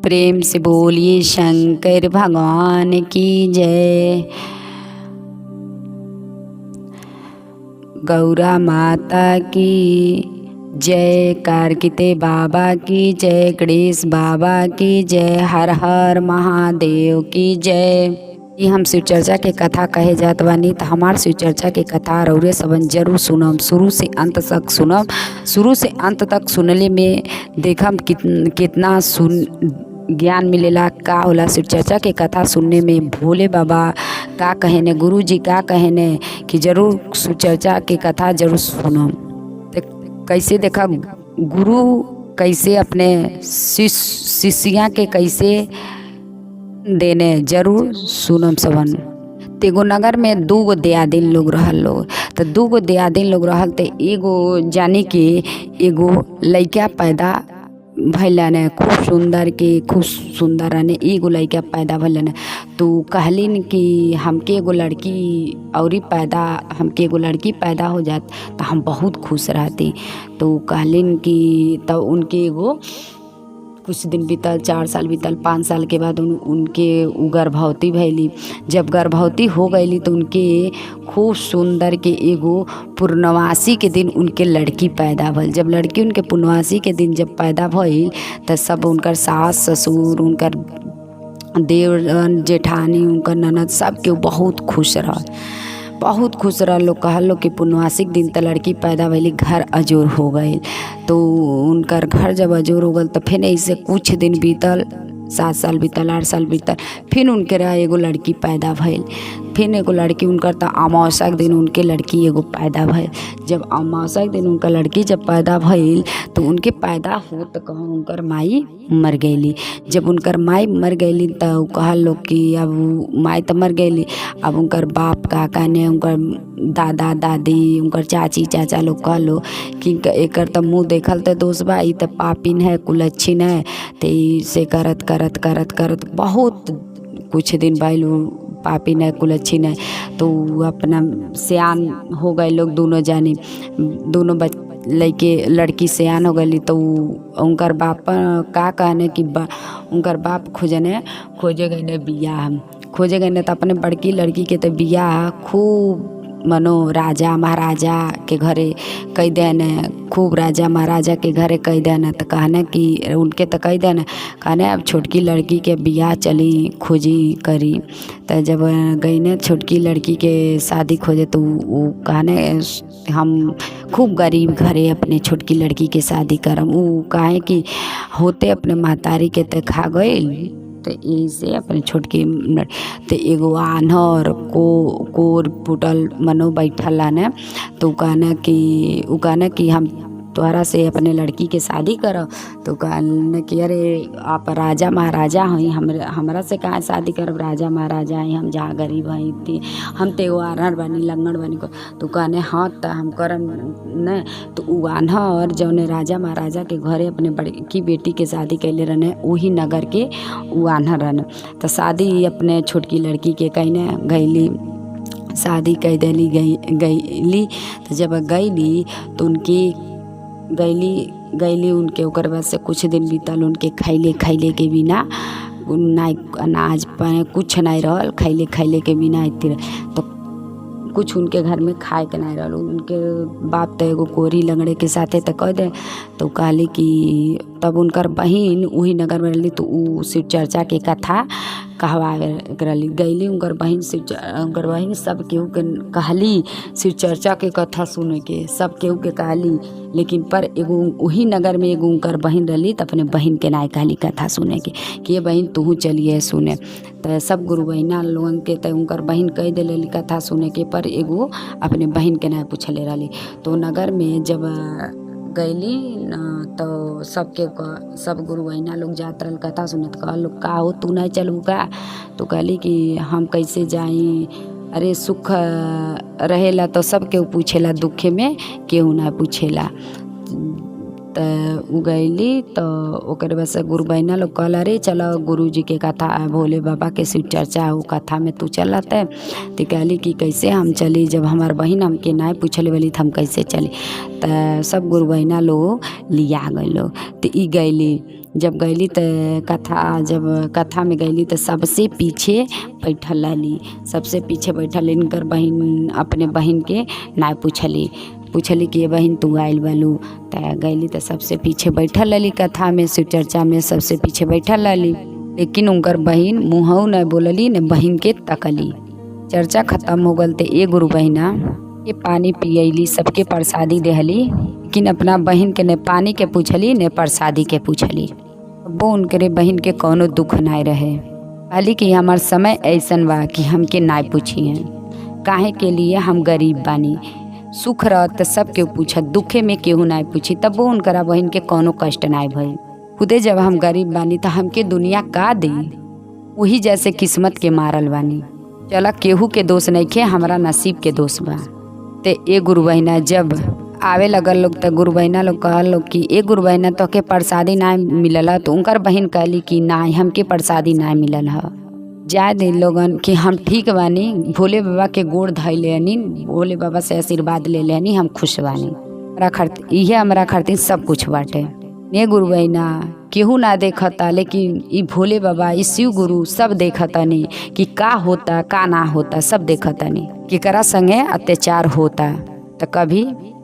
प्रेम से बोलिए शंकर भगवान की जय। गौरा माता की जय, कार्तिकेय बाबा की जय, गणेश बाबा की जय, हर हर महादेव की जय। ये हम शिव चर्चा के कथा कहे जात बानी तो हमार शिव चर्चा के कथा रौरे सबन जरूर सुनम, शुरू से अंत तक सुनम। शुरू से अंत तक सुनले में देखम कितना ज्ञान मिलेला, का होला शिव चर्चा के कथा सुनने में। भोले बाबा का कहेने, गुरु जी का कहेने कि जरूर शिव चर्चा के कथा जरूर सुनम। कैसे देखा गुरु कैसे अपने शिष्या के कैसे देने, जरूर सुनम सबन। तेगो नगर में दूगो दियादिन लोग रहल लोग, तो दूगो दियादिन लोग रहल तो एगो जानी कि एगो लड़का पैदा भैलन, खूब सुंदर ने एगो लड़का पैदा भैलन। तो कहलिन कि हमके एगो लड़की पैदा हो जात तो हम बहुत खुश रहती। तो कहलिन कि तब उनके एगो कुछ दिन बीतल, 4 साल बीतल, 5 साल के बाद उनके गर्भवती भैली। जब गर्भवती हो गईली तो उनके खूब सुंदर के एगो पूर्णवासी के दिन उनके लड़की पैदा भइल। जब लड़की उनके पूर्णवासी के दिन जब पैदा भइल तो सब उनकर सास ससुर, उनकर देवर जेठानी, उनकर ननद सब के बहुत खुश रह लोग। कहल लोग कि पूर्णवासी के दिन तो लड़की पैदा भइली, घर अजोर हो गई। तो उनकर घर जब अजोर हो गल तो फिर ऐसे कुछ दिन बीतल, 7 साल बीतल, 8 साल बीतल, फिर उनके रहा एगो लड़की पैदा भइल। फिर एगो लड़की उनकर तो अमावस्या के दिन उनके लड़की एगो पैदा भइल। जब अमावस्या के दिन उनका लड़की जब पैदा भइल तो उनके पैदा हो तो कहाँ उनकर माई मर गईली। जब उनकर माई मर गईली तो कहल लोग कि अब माई तो मर गईली, अब उनकर बाप काका ने, उनकर दादा दादी, उनकर चाची चाचा लोग कहलो कि एकर तो मुँह देखल तो दोष बा, ई तो पापिन है, कुलच्छिन है। तो इसे करत बहुत कुछ दिन भइल, पापी ने कुलच्छिन है। तो अपना सियान हो गए लोग दोनों जानी, दोनों लड़की सियान हो गई। तो उनकर बाप का कहने कि उनकर बाप खोजे गए ने तो अपने बड़की लड़की के तो बियाह खूब मनो राजा महाराजा के घरे कई देने, खूब राजा महाराजा के घरे कई देने। तो कहने कि उनके तो कई देने, कहने अब छोटकी लड़की के बियाह चली खोजी करी। तो जब गई ने छोटकी लड़की के शादी खोजे तो वो कहने हम खूब गरीब घरे अपने छोटकी लड़की के शादी करम। वो कहे कि होते अपने महतारी के तो खा गई, तो ऐसे अपने छोटकी तो एगो आन्हर कोर पुटल मनो बैठल ने। तो कहना कि हम तोहरा से अपने लड़की के शादी करब। तो कहने कि अरे आप राजा महाराजा हई, हमरा से कहाँ शादी करब, राजा महाराजा हई, हम जहाँ गरीब हई थी, हम तो एगो आन्हर बानी, लंगड़ बानी। तो कहने हाँ तो हम करम न। तो उ आन्हर जौने राजा महाराजा के घरे अपने बड़की बेटी के शादी कैले रहने, वही नगर के उ आन्हर रहने। तो शादी अपने छोटकी लड़की के कहने गईली, शादी कह देली गईली। तो जब गईली तो उनकी गईली उनके ओकर बाद से कुछ दिन बीतल, उनके खैले के बिना ना अनाज पानी कुछ नहीं रहल, खैले के बिना इतने तो कुछ उनके घर में खाए के नहीं रहल। उनके बाप तो एगो कोरी लंगड़े के साथे तो कह दे। तो कहली कि तब उनकर बहिन वही नगर में रहली, तो उ शिव चर्चा के कथा कहवावे रही गईली। उनकर बहिन सब केहू के कहली शिव चर्चा के कथा सुने के, सब केहू के कहली। लेकिन पर एगो वही नगर में एगो उनकर बहिन रहली, तो अपने बहिन के नाय कहली कथा सुने के कि ये बहिन तू चलिए सुने। तो सब गुरु बहिना लोगन के तो उनकर बहिन कह दिले कथा सुने के, पर एगो अपने बहिन के नाय पूछले रहली। तो नगर में जब गईली न तो सब गुरु बहिना लोग जात रहल कथा सुने। तो कहल का हो तू नहीं चलू का? तो कहली कि हम कैसे जाई, अरे सुख रहेला तो सब केहू पूछेला, दुखे में केहू ना पूछेला। तो उ गईली तो ओकर बाद से गुरु बहिना लोग कहला रे चलो गुरु जी के कथा, भोले बाबा के शिव चर्चा वो कथा में तू चलत है। तो कहली कि कैसे हम चली, जब हमार बहिन हमके ना पूछले वाली तो हम कैसे चली। तो सब गुरु बहिना लोग लिया गए लोग। तो ई गईली जब गईली तो कथा में गईली तो सबसे पीछे बैठल रहली, सबसे पीछे बैठल इनकर बहन अपने बहन के ना पूछली कि ये बहन तू आयल बालू, तो गईली तो सबसे पीछे बैठल रहली, कथा में शिव चर्चा में सबसे पीछे बैठल रहली। लेकिन उनकर बहन मुँहऊ न बोलली न बहन के तकली। चर्चा खत्म हो गल तो ए गुरु बहिना के पानी पियली, सबके प्रसादी देहली, लेकिन अपना बहन के न पानी के पूछली न प्रसादी के पूछली। वो उनके बहन के कोनो दुख ना रहे, कहली कि हमार समय ऐसन बा कि हमके ना पूछिए, काहे के लिए हम गरीब बानी, सुख रहत तो सबके पूछत, दुखे में केहू ना पूछी। तब वो उनकरा बहन के कोनो कष्ट ना भई। खुदे जब हम गरीब बानी तो हमके दुनिया का दी, वही जैसे किस्मत के मारल बानी। चला केहू के दोष नहीं खे, हमारा नसीब के दोष बा। ते ए गुरु बहिना जब आवे लगल लोग तो गुरु बहिना लोग कहल लोग कि ए गुरु बहिना तो के प्रसादी ना मिलल है, तो उनकर बहन कहली कि ना हमके प्रसादी ना मिलल है, जाए दे लोगन कि हम ठीक बानी, भोले बाबा के गोड़ धइ लेनी, भोले बाबा से आशीर्वाद ले लेनी, हम खुश बानी, इहे हमारा खातिर सब कुछ बाटे। ने गुरु बहिना केहू ना देखता, लेकिन ई भोले बाबा ई शिव गुरु सब देखतनी कि का होता का ना होता, सब देखतनी कि करा संगे अत्याचार होता। तो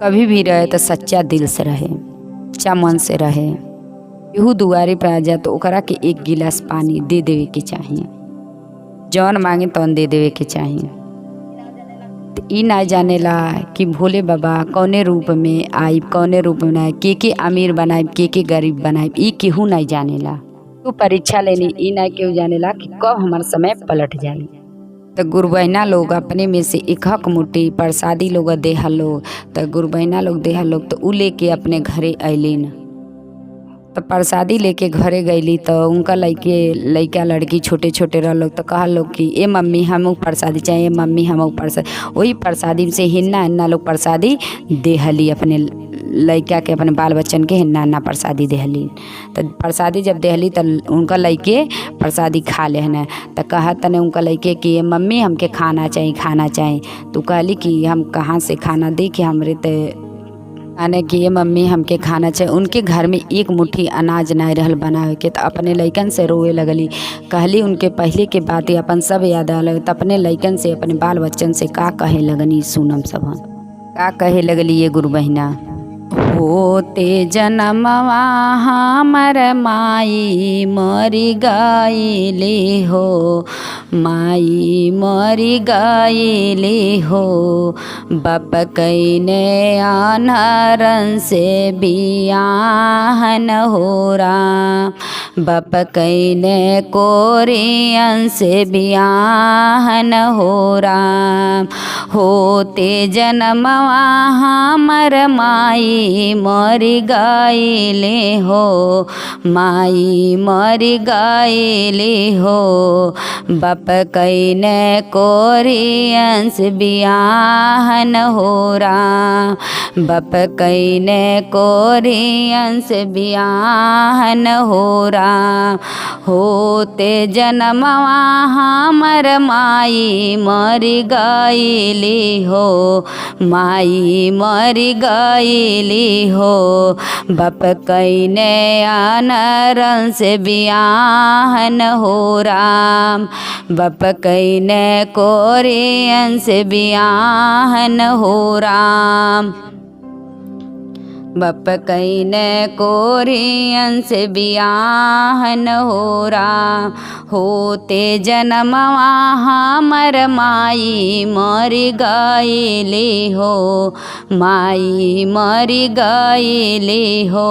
कभी भी रहे तो सच्चा दिल से रहे, सच्चा मन से रहे। केहू दुआरे पे आ जाए तो ओकरा के एक गिलास पानी दे देवे के चाहिए, जौन मांगे तौन दे देवे के चाहिए। तो ई ना जानेला कि भोले बाबा कौने रूप में आई, कौने रूप में आए, के अमीर बनाए, के गरीब बनाए, ई केहू नहीं जानेला। तो परीक्षा लेनी ई ना केहू जानेला कि कब हमार समय पलट जाए। तो गुरु बहिना लोग अपने में से एक हक मुट्ठी प्रसादी लोग देहल लोग, तो गुरु बहिना लोग देहल लोग तो उ लेके अपने घरे अलिन। तो प्रसादी लेके घरे गईली तो उनका लड़का लड़की छोटे छोटे रह लोग तो कहा लोग कि ए मम्मी हम प्रसादी चाहिए, मम्मी हम प्रसादी। वही प्रसादी से हिन्ना लोग प्रसादी देहली, अपने लड़का के अपने बाल बच्चन के हिन्ना प्रसादी देहली। तो प्रसादी जब देहली तो उनका लड़के प्रसादी खा लेना, तो कहा तने उनका लड़के कि मम्मी हमके खाना चाहिए। तो कहली कि हम कहाँ से खाना दे कि हमरे तो आने कि ये मम्मी हमके खाना चाहिए। उनके घर में एक मुट्ठी अनाज नहीं रहल बनावे के, तो अपने लइकन से रोए लगली। कहली उनके पहले के बातें अपन सब याद आल, तो अपने लइकन से अपने बाल बच्चन से का कहे लगनी सुनम सब। का कहे लगली ये गुरु बहिना, होते जनमवा हमर माई मरी गईली हो, माई मरी गईली हो, बाप कईने अनहरन से बियाहन हो राम, बाप कईने कोरियन से बियाहन हो राम। होते जनमवा हमर माई मरी गईली हो, माई मरी गईली हो, बाप कईने कोरियन से बियाहन हो राम, बाप कईने कोरियन से बियाहन हो राम। होते जनमवा हमर माई मरी गईली हो, माई मरी गईली हो, बाप कईने अनरन से बियाहन हो राम, बाप कईने कोरियन से बियाहन हो राम, बाप कईने कोरियन से बियाहन हो राम। होते जनमवा हमर माई मरी गईली हो, माई मरी गईली हो,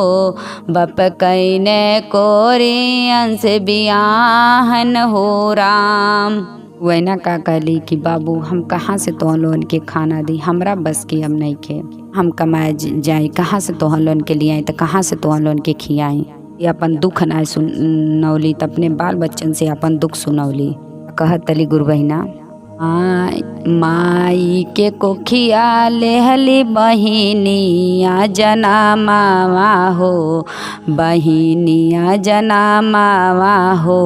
बाप कईने कोरियन से बियाहन हो राम। वैना का कहली कि बाबू हम कहाँ से तोहन लोगन के खाना दी, हमरा बस की हम नहीं के, हम कमाए जाए कहाँ से तोहन लोगन के लिए आई, तो कहाँ से तोहन लोगन के खियाई। ये अपन दुख ना सुनौली, तो अपने बाल बच्चन से अपन दुख सुनौली। कहत तली गुरु बहिना माई के कोखिया लेहली बहिनिया जनामावा हो, बहिनिया जनामावा हो।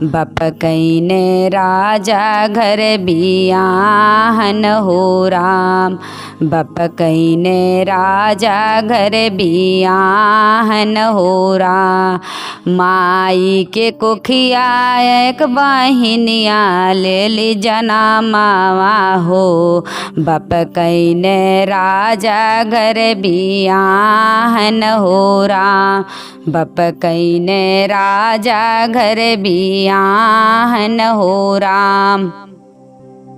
बाप कईने राजा घर बियाहन हो राम, बाप कईने राजा घर बियाहन हो राम। माई के कोखिया एक बहिनिया लेली जनामावा हो, बाप कईने राजा घर बियाहन हो राम, बाप कईने राजा घर बियाहन हो राम।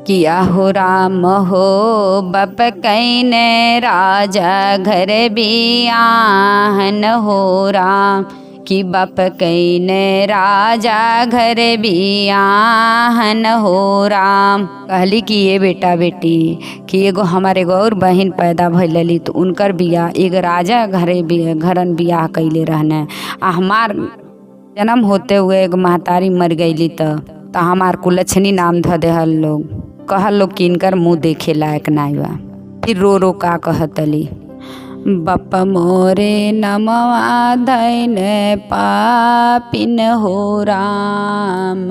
किया हो राम हो बाप कईने राजा घर बियाहन हो राम, कि बाप कईने राजा घर बियाहन हो राम। कहली कि ये बेटा बेटी कि एगो हमारे एगो और बहन पैदा भइलली तो उनकर बियाह एक राजा घरन बियाह कैले रहने। आ हमार जन्म होते हुए एक महतारी मर गईली तो हमार कुलछनी नाम ध देहल लोग, कहल लोग कि इनकर मुँह देखे लायक नाई बा। फिर रो रो का कहतली, बाप मोरे नमवा धैन पापिन हो राम,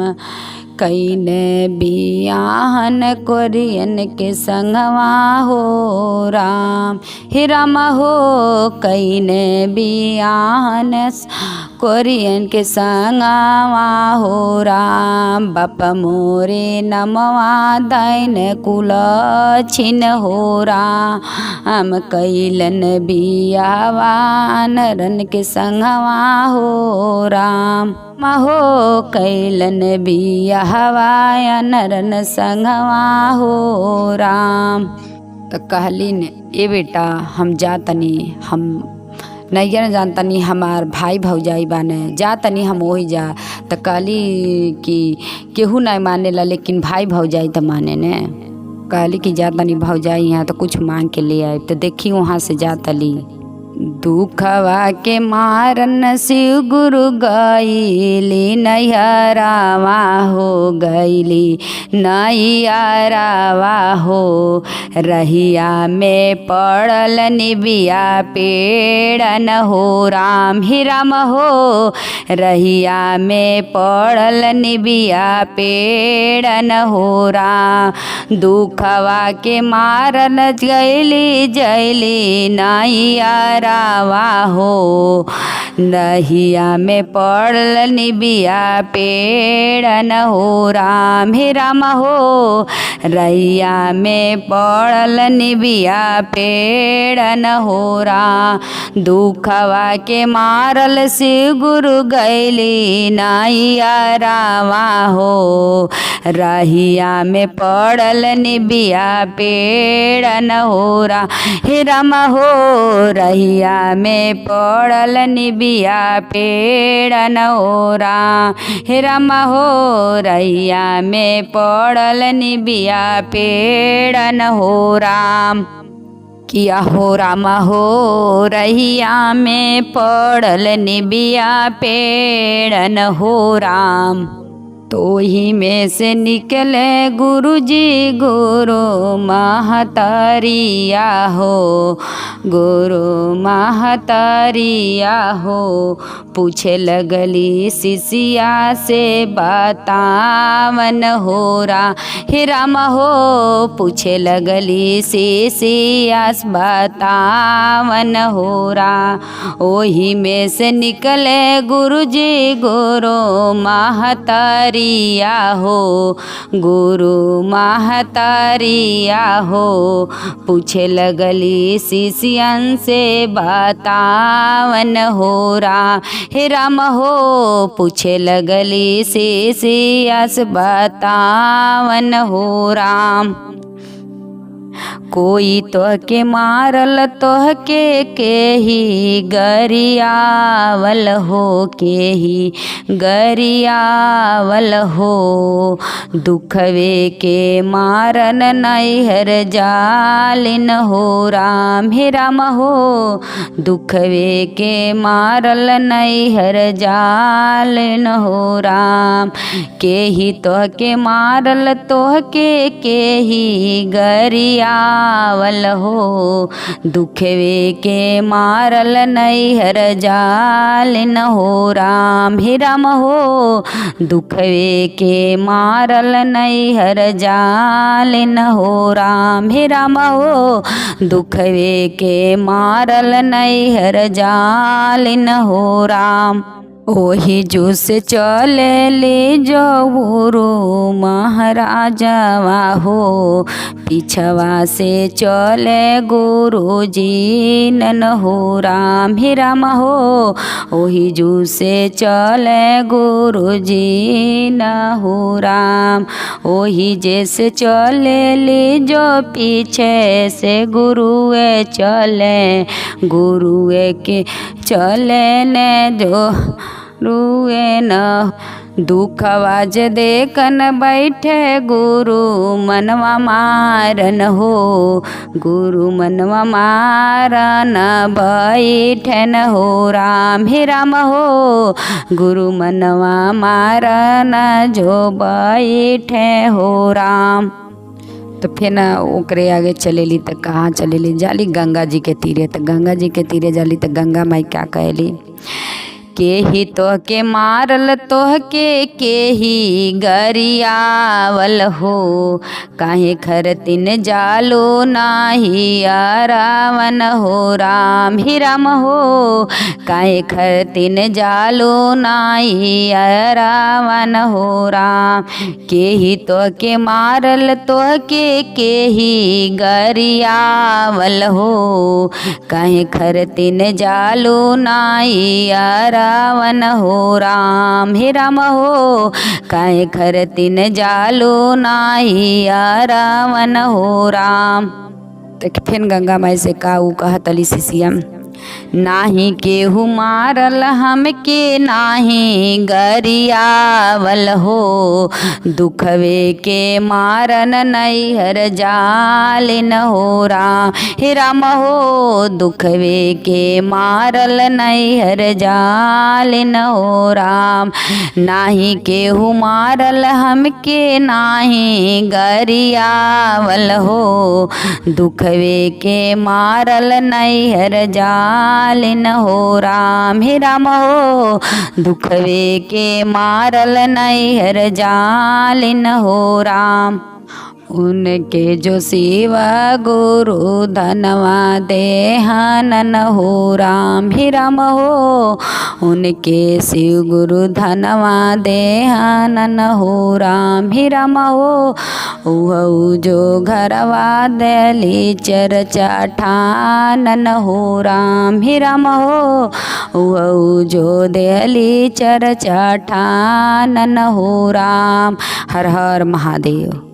कईने बियाहन कोरियन के संगवा हो राम। हे राम हो कईने बियाहन कोरियन के संगवा हो राम, बाप मोरे नमवा दैन कुल छिन हो राम, कैलन बियावा नरन के संगवा हो राम। हो कैलन बियाहवा नरन संगवा हो राम। तो कहली ने ए बेटा हम जातनी, हम नहीं जानतनी हमार भाई भौजाई बाने, जातनी हम वही जा। तो कहली कि केहू नहीं मानेला लेकिन भाई भौजाई तो माने ने। कहली कि जातनी भौजाई यहाँ तो कुछ मांग के ले आए। तो देखी वहाँ से जातली, दुखवा के मारन शिव गुरु गईली नैहरावा हो, गईली नैहरावा हो। रहिया में पड़ल निबिया पेड़न हो राम, हे राम हो रहिया में पड़ल निबिया पेड़न हो राम। दुखवा के मारन गईली जैली नैहरावा हो, रहिया में पड़ल निबिया पेड़न हो राम, हे राम हो रहिया में पड़ल निबिया पेड़न हो राम। दुखवा के मारल शिव गुरु गईली नैहरावा हो, रहिया में पड़ल निबिया पेड़न हो राम, हे राम हो रहिया में पड़ल निबिया पेड़न हो राम, हे राम हो रहिया में पड़ल निबिया पेड़न हो राम। किया हो राम हो रहिया में पड़ल निबिया पेड़न हो राम। तो ही में से निकले गुरुजी गुरु महतरिया हो, गुरु महतरिया हो। पूछे लगली शिष्या से बतावन हो राम, हे राम हो पूछे लगली शिष्या से बतावन हो राम। ओही में से निकले गुरुजी गुरु महतरिया हो, गुरु महतरिया हो। पूछे लगली शिष्यन से बतावन हो राम, हे राम हो पूछे लगली शिष्या से बतावन हो राम। कोई तोहके मारल तोहके के ही गरियावल हो, के ही गरियावल हो। दुखवे के मारन नैहर जालिन हो राम, हे राम हो। दुखवे के मारल नैहर जालिन हो राम। के ही तोहके मारल तोहके के ही गरियावल हो। दुखवे के मारल नैहर जालिन हो राम, हे राम हो। दुखवे के मारल नैहर जालिन हो राम, हे राम हो। दुखवे के मारल नैहर जालिन हो राम। ओही जूस चले ले जो गुरु महाराजवा हो। पीछवा से चले गुरु जी नन हो राम, हे राम हो। ओही जूस से चले गुरु जी न हो राम। ओही जैसे चले ले जो पीछे से गुरुए चले, गुरुए के चले न जो रुए न। दुखवा जे देखन बैठे गुरु मनवा मारन हो। गुरु मनवा मारन बैठन हो राम, हे राम हो। गुरु मनवा मारन जो बैठे हो राम। तो फिर ना ओकरे आगे चलेली तो कहाँ चलेली, जाली गंगा जी के तीरे। तो गंगा जी के तीरे जाली तो गंगा माई क्या कहली, के ही तोहके मारल तोहके के ही गरियावल हो। काहे खरतिन जालो नाही आरावन हो राम, हे राम हो। काहे खरतिन जालो नाही आरावन हो राम। के ही तोहके मारल तोहके के ही गरियावल हो। काहे खरतिन जालो नाही रावण हो राम, हे राम हो। काहे खरतिन जालो नाही रावण हो राम। तो फिर गंगा माई से का ऊ कहतली शिष्या, नाही केहू मारल हमके नाही गरियावल हो। दुखवे के मारन नैहर जालिन हो राम, हे राम हो। दुखवे के मारल नैहर जालिन हो राम। नाही केहू मारल हमके नाही गरियावल हो। दुखवे के मारल नैहर जालिन हो राम, हे राम हो। दुखवे के मारल नैहर जालिन हो राम। उनके जो शिवा गुरु धनवा देहनन हो राम, हे राम हो। उनके शिव गुरु धनवा देहनन हो राम, हे राम हो। उहु जो घरवा देली चर्चा ठानन हो राम, हे राम हो। उहु जो देली चर्चा ठानन हो राम। हर हर महादेव।